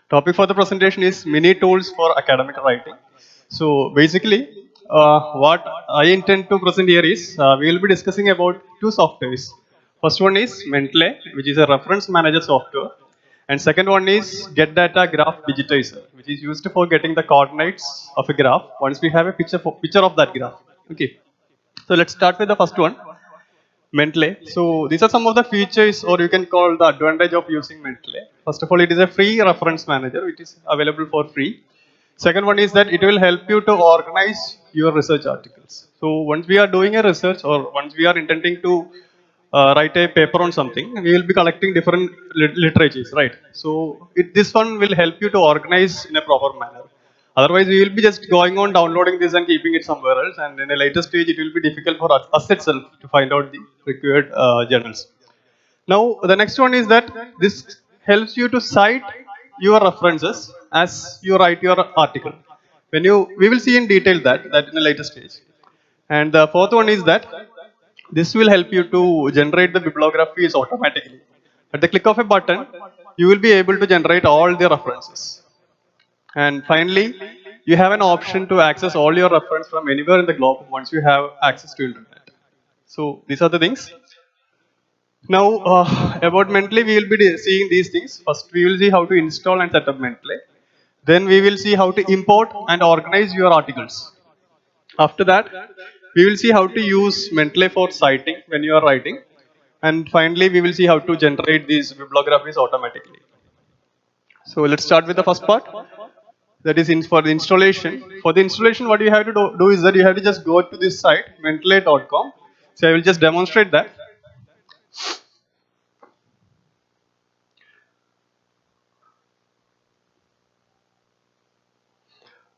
Topic for the presentation is mini tools for academic writing. So basically, what I intend to present here is we will be discussing about two softwares. First one is Mentlay, which is a reference manager software, and second one is Get Data Graph Digitizer, which is used for getting the coordinates of a graph once we have a picture of that graph. Okay. So let's start with the first one. Mentlay. So these are some of the features, or you can call the advantage of using Mentlay. First of all, it is a free reference manager, which is available for free. Second one is that it will help you to organize your research articles. So once we are doing a research, or once we are intending to write a paper on something, we will be collecting different literatures, right? So this one will help you to organize in a proper manner. Otherwise, we will be just going on downloading this and keeping it somewhere else, and in a later stage, it will be difficult for us itself to find out the required journals. Now, the next one is that this helps you to cite your references as you write your article. We will see in detail that in a later stage. And the fourth one is that this will help you to generate the bibliographies automatically. At the click of a button, you will be able to generate all the references. And finally, you have an option to access all your reference from anywhere in the globe once you have access to internet. So these are the things. Now, about Mentlay, we will be seeing these things. First, we will see how to install and set up Mentlay. Then we will see how to import and organize your articles. After that, we will see how to use Mentlay for citing when you are writing. And finally, we will see how to generate these bibliographies automatically. So let's start with the first part. That is for the installation. For the installation, what you have to do is that you have to just go to this site, mentlay.com. So I will just demonstrate that.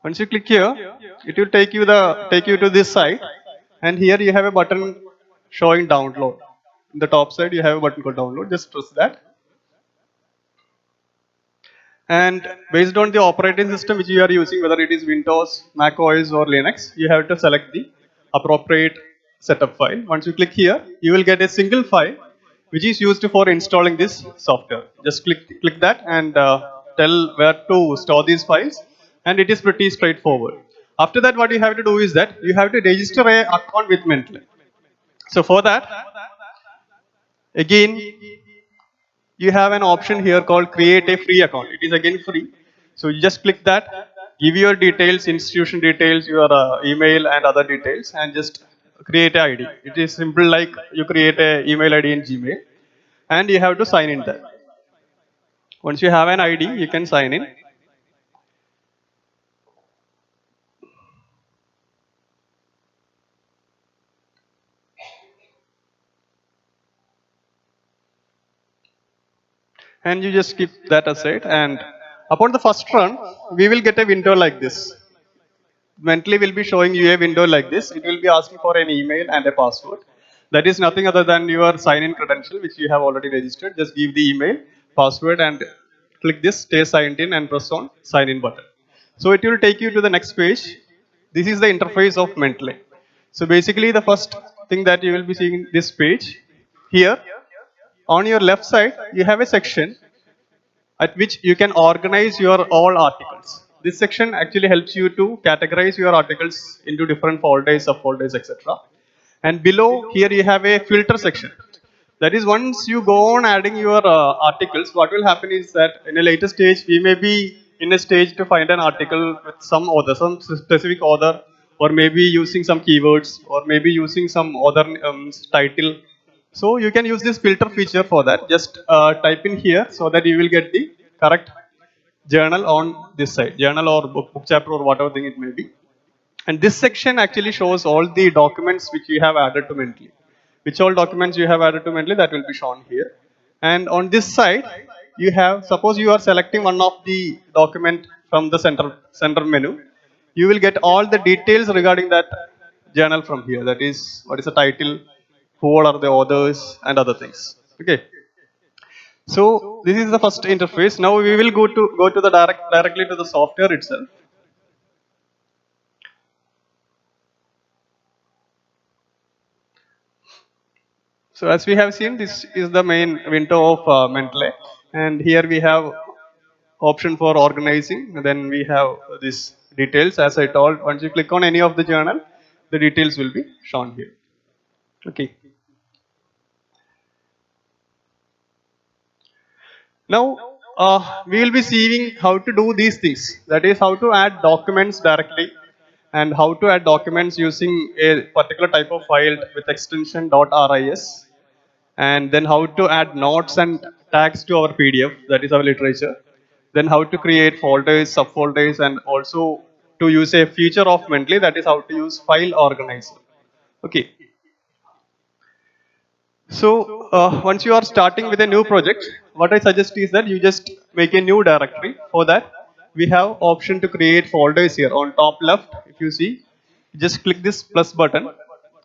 Once you click here, it will take you to this site, and here you have a button showing download. In the top side, you have a button called download. Just press that, and based on the operating system which you are using, whether it is Windows, Mac OS, or Linux, you have to select the appropriate setup file. Once you click here, you will get a single file which is used for installing this software. Just click that and tell where to store these files, and it is pretty straightforward. After that, what you have to do is that you have to register a account with Mentlay. So for that, again, you have an option here called create a free account. It is again free. So you just click that, give your details, institution details, your email and other details, and just create an ID. It is simple like you create a email ID in Gmail, and you have to sign in there. Once you have an ID, you can sign in. And you just keep that aside, and upon the first run, we will get a window like this. Mentally will be showing you a window like this. It will be asking for an email and a password. That is nothing other than your sign-in credential, which you have already registered. Just give the email, password, and click this stay signed in and press on sign-in button. So it will take you to the next page. This is the interface of Mentlay. So basically, the first thing that you will be seeing this page here. On your left side, you have a section at which you can organize your all articles. This section actually helps you to categorize your articles into different folders, subfolders, etc. And below here you have a filter section. That is, once you go on adding your articles, what will happen is that in a later stage, we may be in a stage to find an article with some author, some specific author, or maybe using some keywords, or maybe using some other title. So you can use this filter feature for that. Just type in here so that you will get the correct journal on this side, journal or book chapter or whatever thing it may be. And this section actually shows all the documents which you have added to Mentlay. Which all documents you have added to Mentlay, that will be shown here. And on this side, you have, suppose you are selecting one of the document from the center menu, you will get all the details regarding that journal from here. That is, what is the title, who all are the authors, and other things. Okay. So this is the first interface. Now we will go to the directly to the software itself. So as we have seen, this is the main window of Mentlay, and here we have option for organizing. Then we have this details. As I told, once you click on any of the journal, the details will be shown here. Okay. Now, we will be seeing how to do these things. That is, how to add documents directly, and how to add documents using a particular type of file with extension .ris, and then how to add notes and tags to our PDF, that is our literature. Then how to create folders, subfolders, and also to use a feature of Mendeley, that is how to use file organizer. Okay. So once you are starting with a new project, what I suggest is that you just make a new directory. For that, we have option to create folders here on top left. If you see, just click this plus button,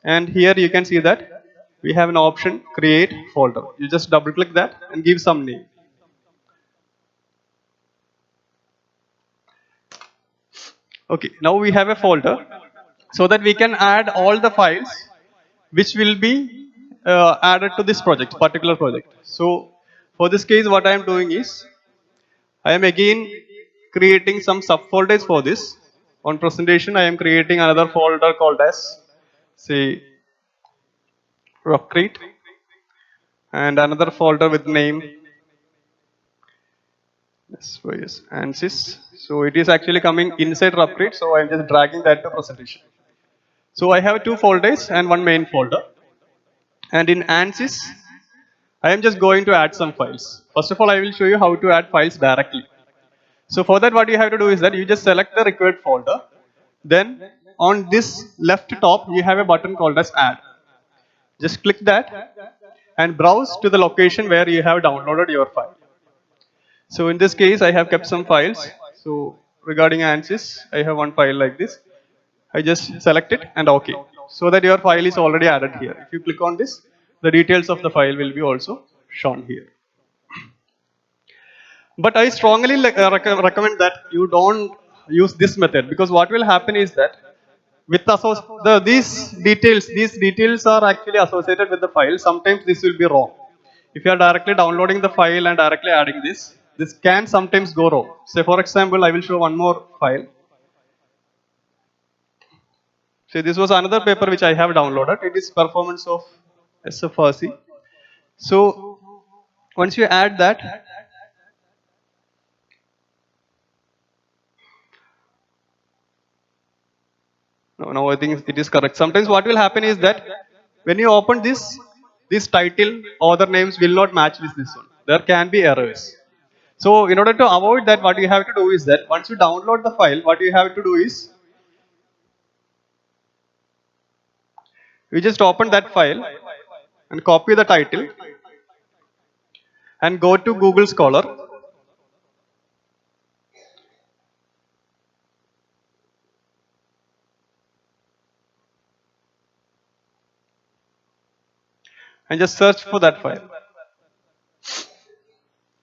and here you can see that we have an option create folder. You just double click that and give some name. Okay, now we have a folder so that we can add all the files which will be added to this project, particular project. So for this case, what I am doing is I am again creating some subfolders for this. On presentation, I am creating another folder called as, say, Rockcrete, and another folder with name ANSYS. So it is actually coming inside Rockcrete, so I am just dragging that to presentation. So I have two folders and one main folder. And in ANSYS, I am just going to add some files. First of all, I will show you how to add files directly. So for that, what you have to do is that you just select the required folder. Then on this left top, you have a button called as add. Just click that and browse to the location where you have downloaded your file. So in this case, I have kept some files. So regarding ANSYS, I have one file like this. I just select it and OK. So that your file is already added here. If you click on this, the details of the file will be also shown here. But I strongly recommend that you don't use this method, because what will happen is that with these details are actually associated with the file. Sometimes this will be wrong. If you are directly downloading the file and directly adding this can sometimes go wrong. Say for example, I will show one more file. See, this was another paper which I have downloaded. It is performance of SFRC. So once you add that, no, I think it is correct. Sometimes what will happen is that when you open this title, author names will not match with this one. There can be errors. So in order to avoid that, what you have to do is that once you download the file, what you have to do is you just open that file and copy the title and go to Google Scholar. And just search for that file.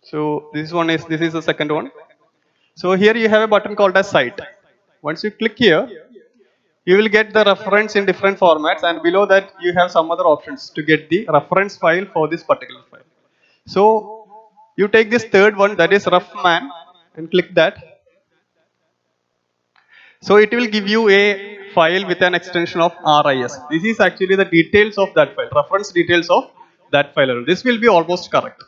So this is the second one. So here you have a button called as cite. Once you click here, you will get the reference in different formats, and below that you have some other options to get the reference file for this particular file. So you take this third one, that is roughman, and click that. So it will give you a file with an extension of RIS. This is actually the details of that file, reference details of that file. This will be almost correct.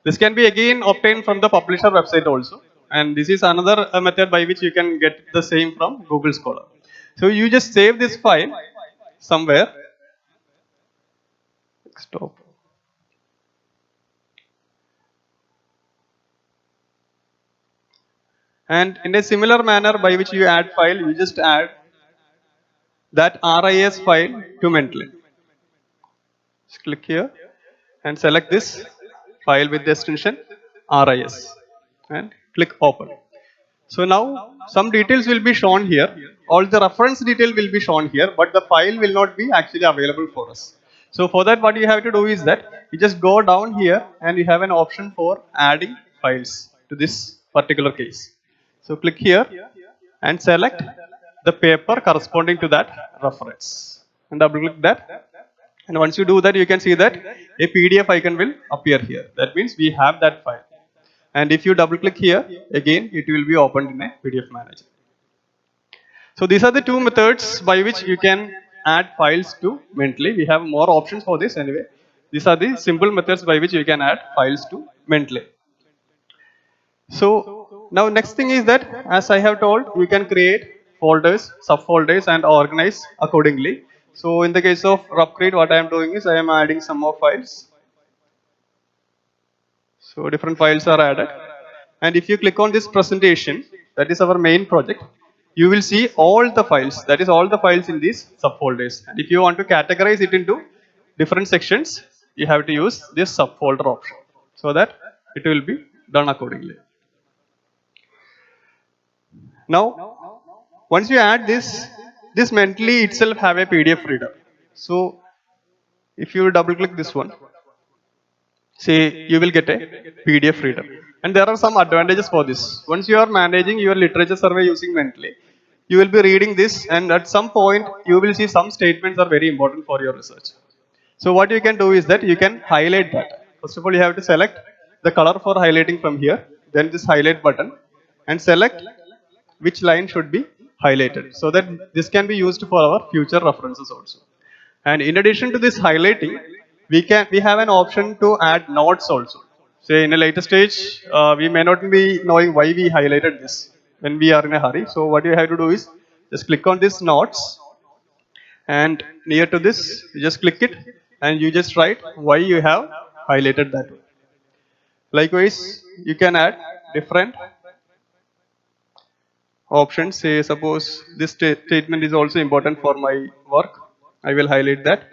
This can be again obtained from the publisher website also. And this is another method by which you can get the same from Google Scholar. So you just save this file somewhere. Stop. And in a similar manner by which you add file, you just add that RIS file to Mendeley. Just click here and select this file with the extension RIS and click open. So now some details will be shown here. All the reference detail will be shown here, but the file will not be actually available for us. So for that, what you have to do is that you just go down here and you have an option for adding files to this particular case. So click here and select the paper corresponding to that reference and double click that. And once you do that, you can see that a PDF icon will appear here. That means we have that file. And if you double click here, again it will be opened in a PDF manager. So these are the two methods by which you can add files to Mentally. We have more options for this anyway. These are the simple methods by which you can add files to Mentally. So now next thing is that, as I have told, you can create folders, subfolders and organize accordingly. So in the case of Upgrade, what I am doing is I am adding some more files. So different files are added. And if you click on this presentation, that is our main project, you will see all the files, that is all the files in these subfolders. And if you want to categorize it into different sections, you have to use this subfolder option so that it will be done accordingly. Now, once you add this Mentally itself have a PDF reader. So if you double click this one, say you will get a PDF reader. And there are some advantages for this. Once you are managing your literature survey using Mentally, you will be reading this, and at some point you will see some statements are very important for your research. So what you can do is that you can highlight that. First of all, you have to select the color for highlighting from here, then this highlight button, and select which line should be highlighted, so that this can be used for our future references also. And in addition to this highlighting, we have an option to add notes also. Say in a later stage, we may not be knowing why we highlighted this when we are in a hurry. So what you have to do is just click on this notes, and near to this you just click it and you just write why you have highlighted that one. Likewise, you can add different options. Say suppose this statement is also important for my work, I will highlight that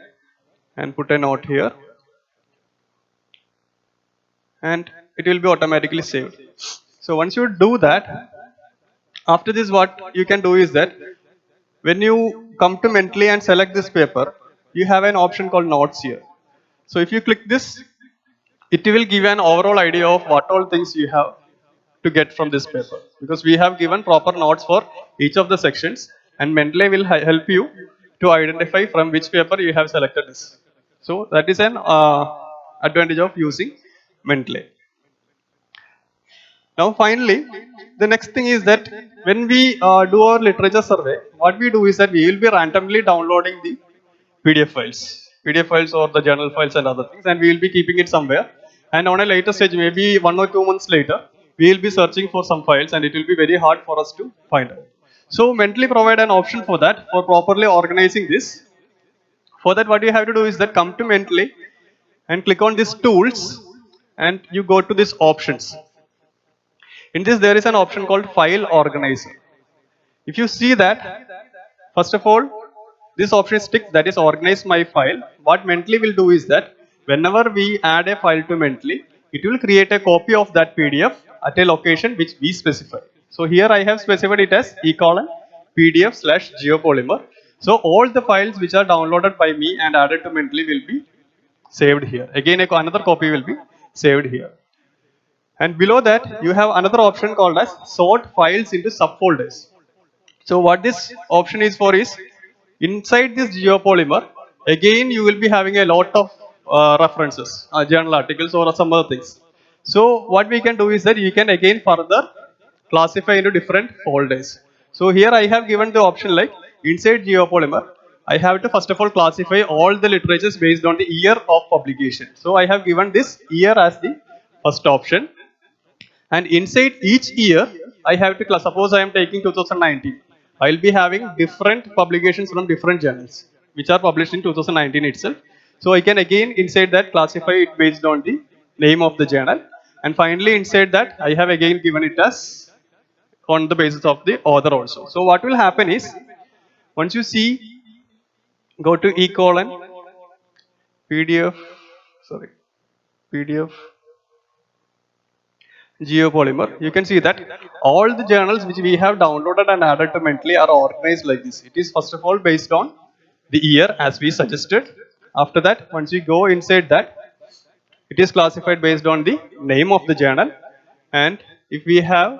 and put a note here, and it will be automatically saved. So once you do that, after this what you can do is that when you come to Mentally and select this paper, you have an option called notes here. So if you click this, it will give an overall idea of what all things you have to get from this paper, because we have given proper notes for each of the sections, and Mentally will help you to identify from which paper you have selected this. So that is an advantage of using Mentally. Now finally, the next thing is that when we do our literature survey, what we do is that we will be randomly downloading the PDF files or the journal files and other things, and we will be keeping it somewhere. And on a later stage, maybe 1 or 2 months later, we will be searching for some files, and it will be very hard for us to find out. So Mentally provide an option for that, for properly organizing this. For that, what you have to do is that come to Mentally and click on this tools, and you go to this options. In this, there is an option called File Organizer. If you see that, first of all, this option is ticked, that is Organize My File. What Mentally will do is that whenever we add a file to Mentally, it will create a copy of that PDF at a location which we specify. So here I have specified it as PDF/geopolymer. So all the files which are downloaded by me and added to Mentally will be saved here. Again, another copy will be saved here. And below that, you have another option called as sort files into subfolders. So what this option is for is, inside this geopolymer, again you will be having a lot of references, journal articles or some other things. So what we can do is that you can again further classify into different folders. So here I have given the option like inside geopolymer, I have to first of all classify all the literatures based on the year of publication. So I have given this year as the first option. And inside each year, I have to suppose I am taking 2019. I will be having different publications from different journals, which are published in 2019 itself. So I can again inside that classify it based on the name of the journal. And finally inside that, I have again given it as on the basis of the author also. So what will happen is, once you see, go to PDF, sorry, PDF geopolymer, you can see that all the journals which we have downloaded and added to Mentally are organized like this. It is first of all based on the year as we suggested. After that, once we go inside that, it is classified based on the name of the journal. And if we have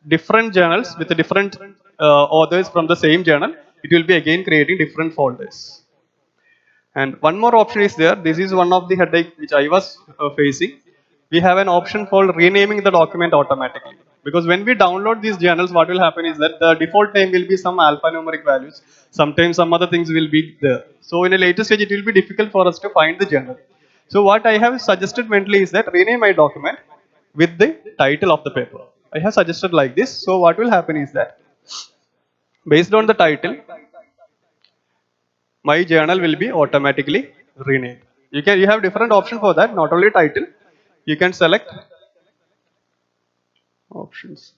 different journals with different authors from the same journal, it will be again creating different folders. And one more option is there. This is one of the headache which I was facing. we have an option called renaming the document automatically. Because when we download these journals, what will happen is that the default name will be some alphanumeric values. Sometimes some other things will be there. So in a later stage, it will be difficult for us to find the journal. So what I have suggested mentally is that rename my document with the title of the paper. I have suggested like this. So what will happen is that based on the title, my journal will be automatically renamed. You have different options for that, not only title. You can select options.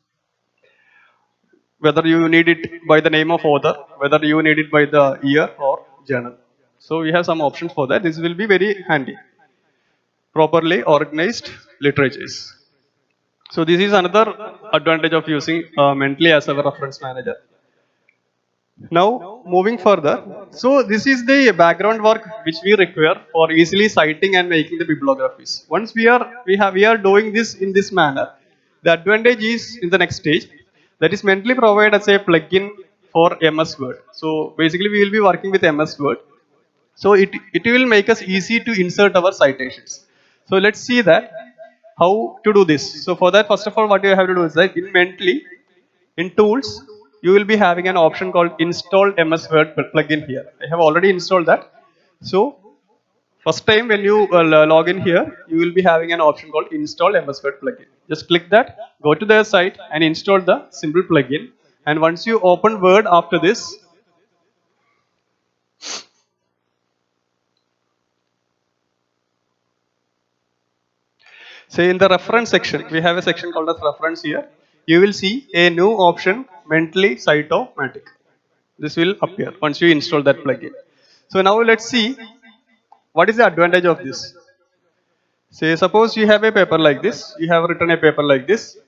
Whether you need it by the name of author, whether you need it by the year or journal. So we have some options for that. This will be very handy. Properly organized literatures. So this is another advantage of using Mentally as our reference manager. Now moving further, so this is the background work which we require for easily citing and making the bibliographies. Once we are doing this in this manner, the advantage is in the next stage, that is Mentally provide as a plugin for MS Word. So basically we will be working with MS Word. So it will make us easy to insert our citations. So let's see that how to do this. So for that, first of all, what you have to do is that in Mentally, in tools, you will be having an option called install MS Word plugin here. I have already installed that. So first time when you log in here, you will be having an option called install MS Word plugin. Just click that, go to their site and install the simple plugin. And once you open Word after this, say in the reference section, we have a section called as reference here. You will see a new option, Mentally Cytomatic. This will appear once you install that plugin. So now let's see what is the advantage of this. Say suppose you have a paper like this, you have written a paper like this,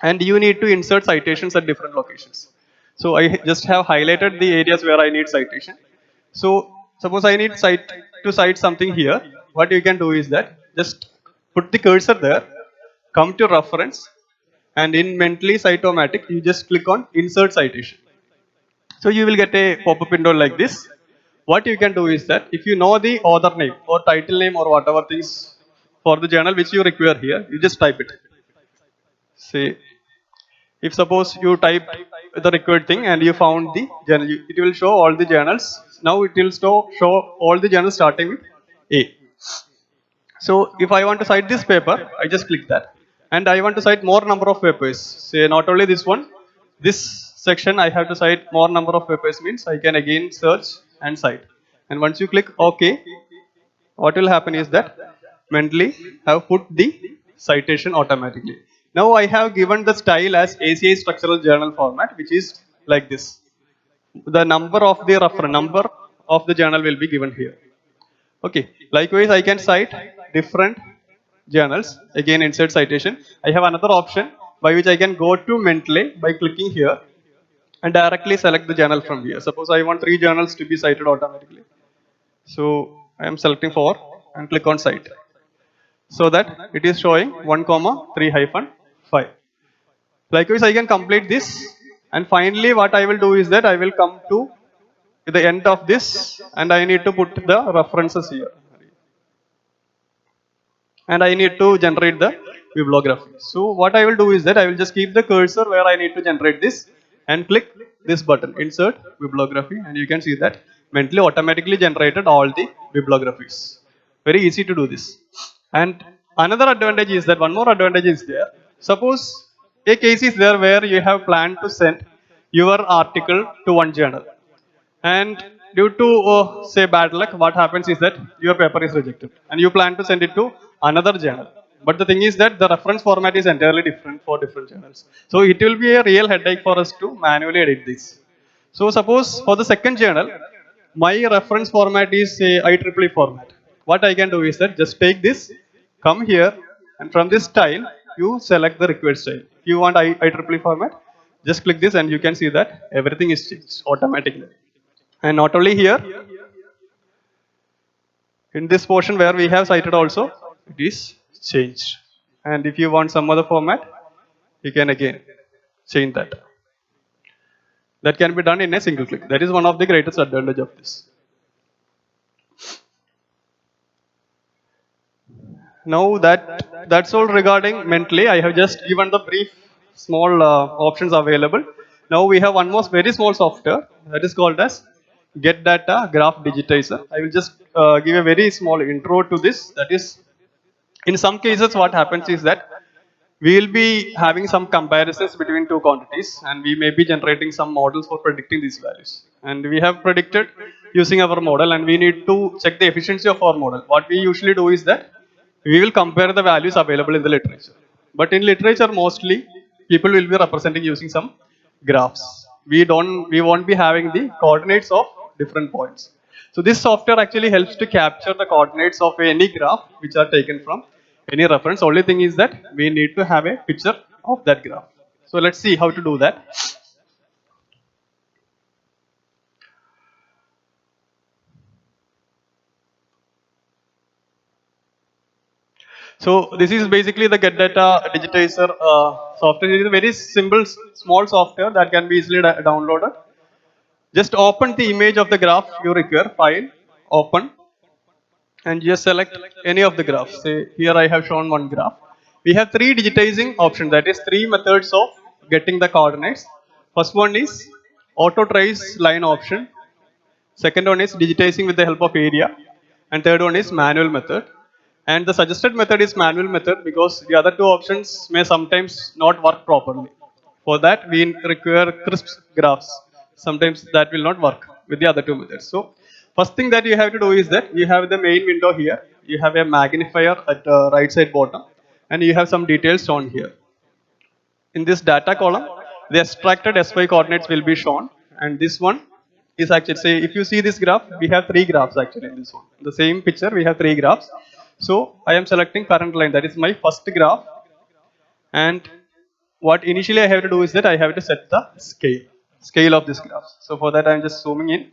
and you need to insert citations at different locations. So I just have highlighted the areas where I need citation. So suppose I need to cite something here. What you can do is that just put the cursor there, come to reference, and in Mentally Cytomatic, you just click on insert citation. So you will get a pop-up window like this. What you can do is that if you know the author name or title name or whatever things for the journal which you require here, you just type it. Say, if suppose you type the required thing and you found the journal, it will show all the journals. Now it will show all the journals starting with A. So if I want to cite this paper, I just click that. And I want to cite more number of papers. Say not only this one, this section I have to cite more number of papers means I can again search and cite. And once you click OK, what will happen is that Mentally have put the citation automatically. Now I have given the style as ACI structural journal format, which is like this. The number of the reference number of the journal will be given here. Okay. Likewise, I can cite different journals. Again, insert citation. I have another option by which I can go to Mentally by clicking here and directly select the journal from here. Suppose I want 3 journals to be cited automatically. So I am selecting 4 and click on cite. So that it is showing 1 comma 3 hyphen 5. Likewise, I can complete this, and finally what I will do is that I will come to the end of this and I need to put the references here. And I need to generate the bibliography. So what I will do is that I will just keep the cursor where I need to generate this and click this button, insert bibliography, and you can see that Mentally automatically generated all the bibliographies. Very easy to do this. And another advantage is that one more advantage is there. Suppose a case is there where you have planned to send your article to one journal, and due to say bad luck, what happens is that your paper is rejected and you plan to send it to another journal. But the thing is that the reference format is entirely different for different journals. So it will be a real headache for us to manually edit this. So suppose for the second journal, my reference format is a IEEE format. What I can do is that just take this, come here, and from this style, you select the required style. If you want IEEE format, just click this and you can see that everything is changed automatically. And not only here, in this portion where we have cited also, it is changed. And if you want some other format, you can again change that. That can be done in a single click. That is one of the greatest advantage of this. Now that's all regarding mentally. I have just given the brief small options available. Now we have one more very small software that is called as Get Data Graph Digitizer. I will just give a very small intro to this. That is, in some cases, what happens is that we will be having some comparisons between two quantities, and we may be generating some models for predicting these values. And we have predicted using our model, and we need to check the efficiency of our model. What we usually do is that we will compare the values available in the literature. But in literature, mostly people will be representing using some graphs. We won't be having the coordinates of different points. So this software actually helps to capture the coordinates of any graph which are taken from any reference. Only thing is that we need to have a picture of that graph. So let's see how to do that. So this is basically the Get Data Digitizer software. It is a very simple, small software that can be easily downloaded. Just open the image of the graph you require, file, open, and just select any of the graphs. Say here I have shown one graph. We have three digitizing options, that is three methods of getting the coordinates. First one is auto trace line option. Second one is digitizing with the help of area. And third one is manual method. And the suggested method is manual method because the other two options may sometimes not work properly. For that, we require crisp graphs. Sometimes that will not work with the other two methods. So, first thing that you have to do is that you have the main window here. You have a magnifier at the right side bottom, and you have some details shown here. In this data column, the extracted SY coordinates will be shown, and this one is actually, say, if you see this graph, we have three graphs actually in this one. In the same picture, we have three graphs. So I am selecting current line, that is my first graph, and what initially I have to do is that I have to set the scale of this graph. So for that, I am just zooming in,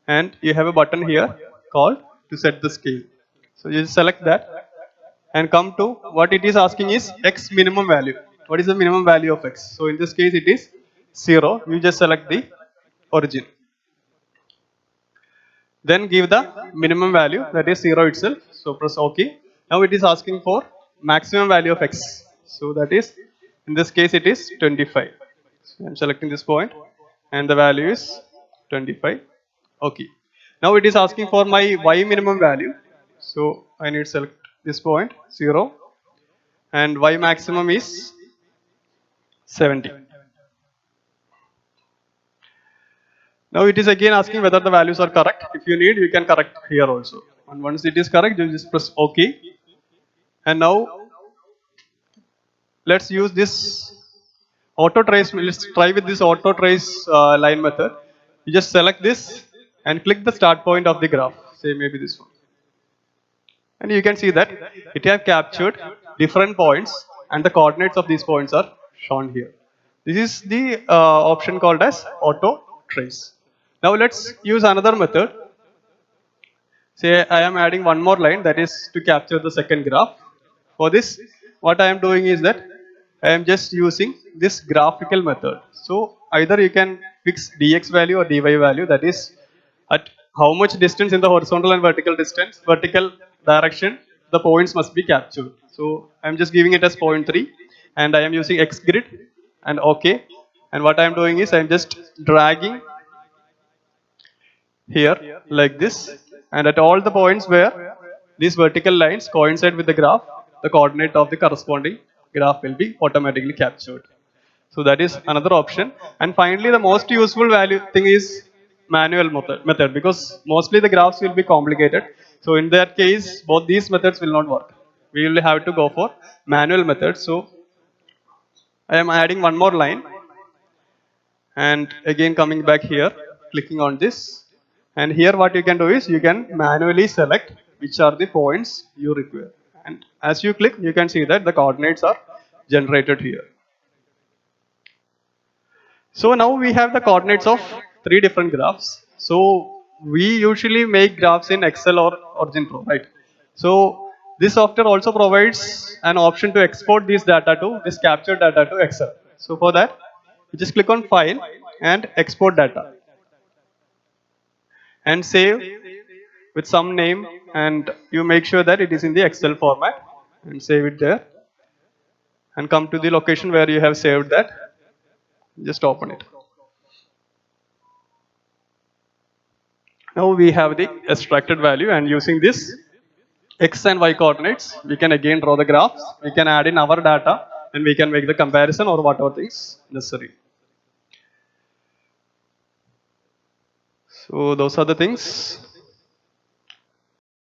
and you have a button here called to set the scale. So you just select that and come to what it is asking is x minimum value. What is the minimum value of x? So in this case it is 0. You just select the origin. Then give the minimum value, that is 0 itself. So press OK. Now it is asking for maximum value of x. So that is, in this case it is 25. So I'm selecting this point and the value is 25. Okay. Now it is asking for my y minimum value. So I need to select this point 0 and y maximum is 70. Now it is again asking whether the values are correct. If you need, you can correct here also. And once it is correct, you just press OK. And now let's use this auto trace. Let's try with this auto trace line method. You just select this and click the start point of the graph. Say maybe this one. And you can see that it have captured different points and the coordinates of these points are shown here. This is the option called as auto trace. Now let's use another method. Say I am adding one more line, that is to capture the second graph. For this, what I am doing is that I am just using this graphical method. So either you can fix dx value or dy value, that is at how much distance in the horizontal and vertical direction the points must be captured. So I am just giving it as 0.3 and I am using X grid and OK. And what I am doing is I am just dragging here like this, and at all the points where these vertical lines coincide with the graph, the coordinate of the corresponding graph will be automatically captured. So that is another option. And finally, the most useful value thing is manual method, because mostly the graphs will be complicated. So in that case, both these methods will not work. We will have to go for manual method. So I am adding one more line and again coming back here, clicking on this, and here what you can do is you can manually select which are the points you require, and as you click you can see that the coordinates are generated here. So now we have the coordinates of three different graphs. So we usually make graphs in Excel or Origin Pro, right? So this software also provides an option to export this captured data to Excel. So for that, you just click on File and Export Data and save with some name, and you make sure that it is in the Excel format. and save it there, and come to the location where you have saved that. Just open it. Now we have the extracted value, and using this x and y coordinates, we can again draw the graphs. We can add in our data, and we can make the comparison or whatever things necessary. So those are the things.